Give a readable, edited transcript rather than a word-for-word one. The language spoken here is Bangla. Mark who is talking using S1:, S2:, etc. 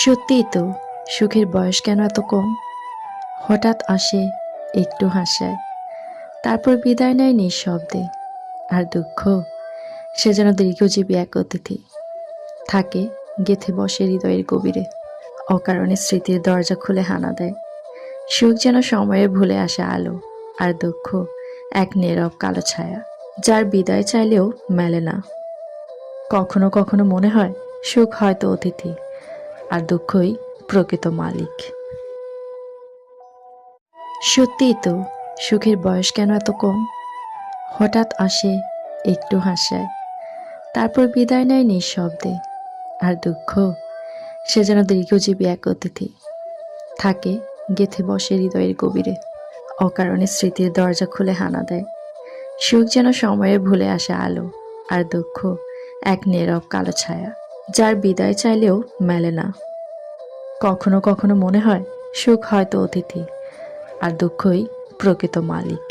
S1: সত্যিই তো, সুখের বয়স কেন এত কম? হঠাৎ আসে, একটু হাসায়, তারপর বিদায় নেয় নিঃশব্দে। আর দুঃখ, সে যেন দীর্ঘজীবী এক অতিথি, থাকে গেথে বসে হৃদয়ের গভীরে। অকারণে স্মৃতির দরজা খুলে হানা দেয়। সুখ যেন সময়ে ভুলে আসে আলো, আর দুঃখ এক নীরব কালো ছায়া, যার বিদায় চাইলেও মেলে না। কখনো কখনো মনে হয় সুখ হয়তো অতিথি, আর দুঃখই প্রকৃত মালিক। সত্যিই তো, সুখের বয়স কেন এত কম? হঠাৎ আসে, একটু হাসায়, তারপর বিদায় নেয় নিঃশব্দে। আর দুঃখ, সে যেন দীর্ঘজীবী এক অতিথি, থাকে গেথে বসে হৃদয়ের গভীরে। অকারণে স্মৃতির দরজা খুলে হানা দেয়। সুখ যেন সময়ে ভুলে আসে আলো, আর দুঃখ এক নীরব কালো ছায়া, যার বিদায় চাইলেও মেলে না। কখনো কখনো মনে হয় সুখ হয়তো অতিথি, আর দুঃখই প্রকৃত মালিক।